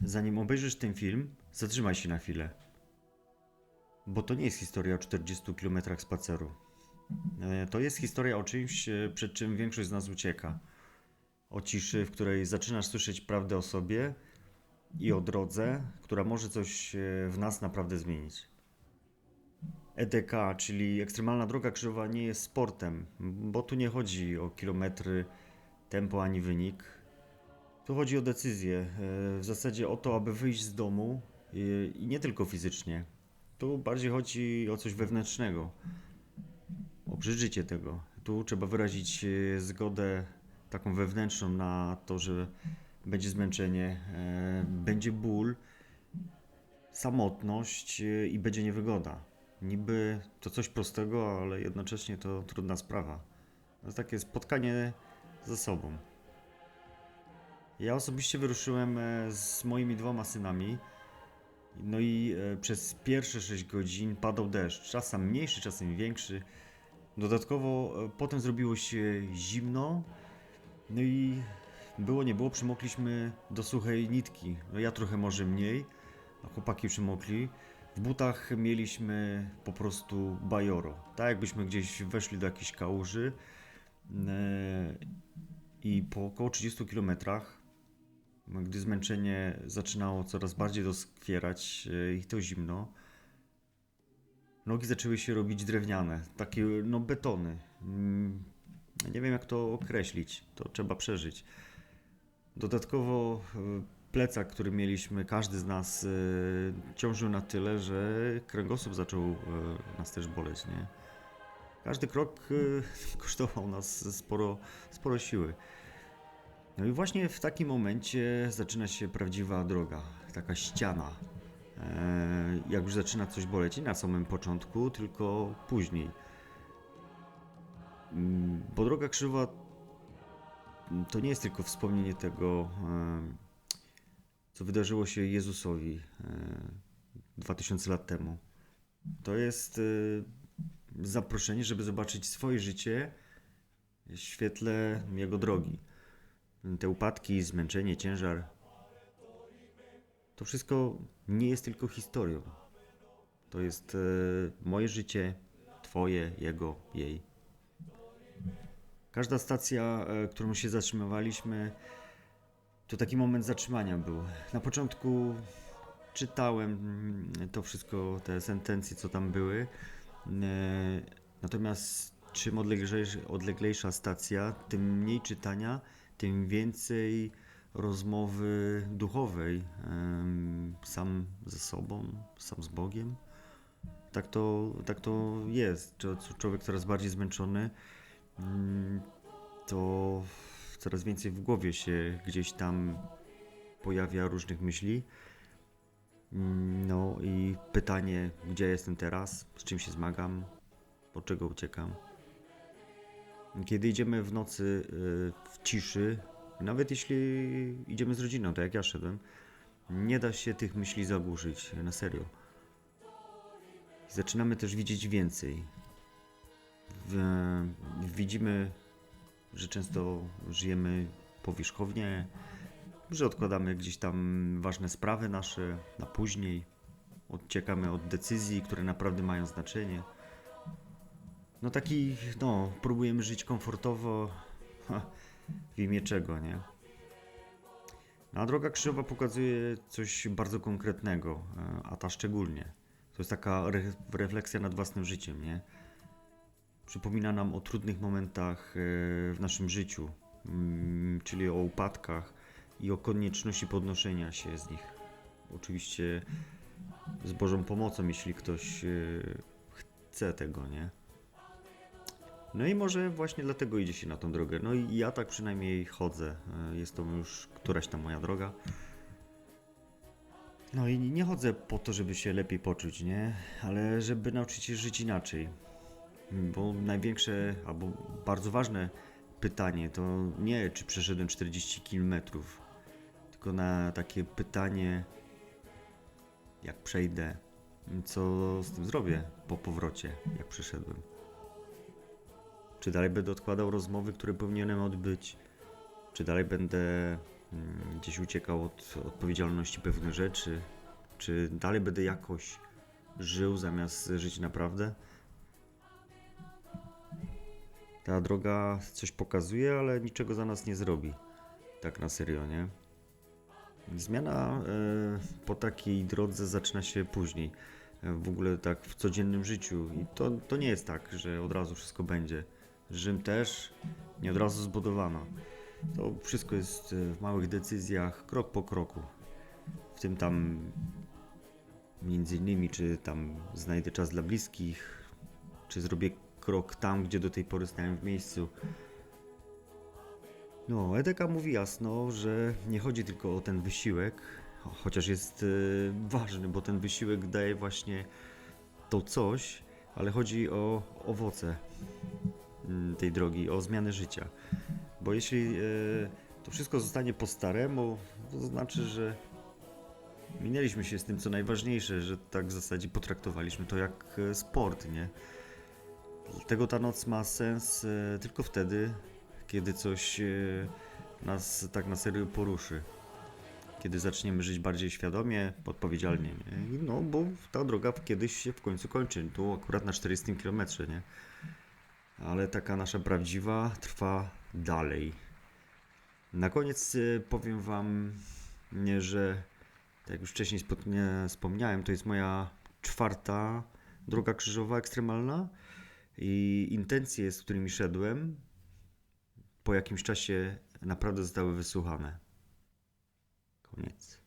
zanim obejrzysz ten film, zatrzymaj się na chwilę. Bo to nie jest historia o 40 kilometrach spaceru. To jest historia o czymś, przed czym większość z nas ucieka. O ciszy, w której zaczynasz słyszeć prawdę o sobie i o drodze, która może coś w nas naprawdę zmienić. EDK, czyli ekstremalna droga krzyżowa, nie jest sportem, bo tu nie chodzi o kilometry, tempo ani wynik. Tu chodzi o decyzję, w zasadzie o to, aby wyjść z domu i nie tylko fizycznie. Tu bardziej chodzi o coś wewnętrznego, o przeżycie tego. Tu trzeba wyrazić zgodę taką wewnętrzną na to, że będzie zmęczenie, będzie ból, samotność i będzie niewygoda. Niby to coś prostego, ale jednocześnie to trudna sprawa. To jest takie spotkanie ze sobą. Ja osobiście wyruszyłem z moimi 2 synami. No i przez pierwsze 6 godzin padał deszcz, czasem mniejszy, czasem większy. Dodatkowo potem zrobiło się zimno, no i było nie było, przymokliśmy do suchej nitki. No ja trochę może mniej, a chłopaki przymokli. W butach mieliśmy po prostu bajoro. Tak jakbyśmy gdzieś weszli do jakiejś kałuży i po około 30 kilometrach, gdy zmęczenie zaczynało coraz bardziej doskwierać i to zimno, nogi zaczęły się robić drewniane, takie no betony. Nie wiem jak to określić, to trzeba przeżyć. Dodatkowo plecak, który mieliśmy, każdy z nas ciążył na tyle, że kręgosłup zaczął nas też boleć, nie? Każdy krok kosztował nas sporo siły. No i właśnie w takim momencie zaczyna się prawdziwa droga, taka ściana. Jak już zaczyna coś boleć, nie na samym początku, tylko później. Bo droga krzywa to nie jest tylko wspomnienie tego, co wydarzyło się Jezusowi 2000 lat temu. To jest zaproszenie, żeby zobaczyć swoje życie w świetle Jego drogi. Te upadki, zmęczenie, ciężar. To wszystko nie jest tylko historią. To jest moje życie, twoje, jego, jej. Każda stacja, którą się zatrzymywaliśmy, to taki moment zatrzymania był. Na początku czytałem to wszystko, te sentencje, co tam były. Natomiast czym odleglejsza stacja, tym mniej czytania, tym więcej rozmowy duchowej, sam ze sobą, sam z Bogiem. Tak to jest. Człowiek coraz bardziej zmęczony, to coraz więcej w głowie się gdzieś tam pojawia różnych myśli. No i pytanie, gdzie jestem teraz, z czym się zmagam, od czego uciekam. Kiedy idziemy w nocy w ciszy, nawet jeśli idziemy z rodziną, tak jak ja szedłem, nie da się tych myśli zagłuszyć, na serio. Zaczynamy też widzieć więcej. Widzimy, że często żyjemy powierzchownie, że odkładamy gdzieś tam ważne sprawy nasze na później, odciekamy od decyzji, które naprawdę mają znaczenie. Próbujemy żyć komfortowo, w imię czego, nie? No, a droga krzyżowa pokazuje coś bardzo konkretnego, a ta szczególnie. To jest taka refleksja nad własnym życiem, nie? Przypomina nam o trudnych momentach w naszym życiu, czyli o upadkach i o konieczności podnoszenia się z nich. Oczywiście z Bożą pomocą, jeśli ktoś chce tego, nie? No i może właśnie dlatego idzie się na tą drogę. No i ja tak przynajmniej chodzę. Jest to już któraś tam moja droga. No i nie chodzę po to, żeby się lepiej poczuć, nie? Ale żeby nauczyć się żyć inaczej. Bo największe, albo bardzo ważne pytanie to nie, czy przeszedłem 40 km, tylko na takie pytanie, jak przejdę, co z tym zrobię po powrocie, jak przeszedłem. Czy dalej będę odkładał rozmowy, które powinienem odbyć? Czy dalej będę gdzieś uciekał od odpowiedzialności pewnych rzeczy, czy dalej będę jakoś żył zamiast żyć naprawdę. Ta droga coś pokazuje, ale niczego za nas nie zrobi. Tak na serio, nie? Zmiana po takiej drodze zaczyna się później. W ogóle tak w codziennym życiu. I to nie jest tak, że od razu wszystko będzie. Rzym też nie od razu zbudowano. To wszystko jest w małych decyzjach, krok po kroku. W tym tam między innymi, czy tam znajdę czas dla bliskich, czy zrobię krok tam, gdzie do tej pory stałem w miejscu. No, Edeka mówi jasno, że nie chodzi tylko o ten wysiłek, chociaż jest ważny, bo ten wysiłek daje właśnie to coś, ale chodzi o owoce tej drogi, o zmianę życia. Bo jeśli to wszystko zostanie po staremu, to znaczy, że minęliśmy się z tym, co najważniejsze, że tak w zasadzie potraktowaliśmy to jak sport, nie? Dlatego ta noc ma sens tylko wtedy, kiedy coś nas tak na serio poruszy. Kiedy zaczniemy żyć bardziej świadomie, odpowiedzialnie, nie? No, bo ta droga kiedyś się w końcu kończy. Tu akurat na 40 kilometrze, nie? Ale taka nasza prawdziwa trwa dalej. Na koniec powiem wam, że tak jak już wcześniej wspomniałem, to jest moja 4. droga krzyżowa ekstremalna i intencje, z którymi szedłem, po jakimś czasie naprawdę zostały wysłuchane. Koniec.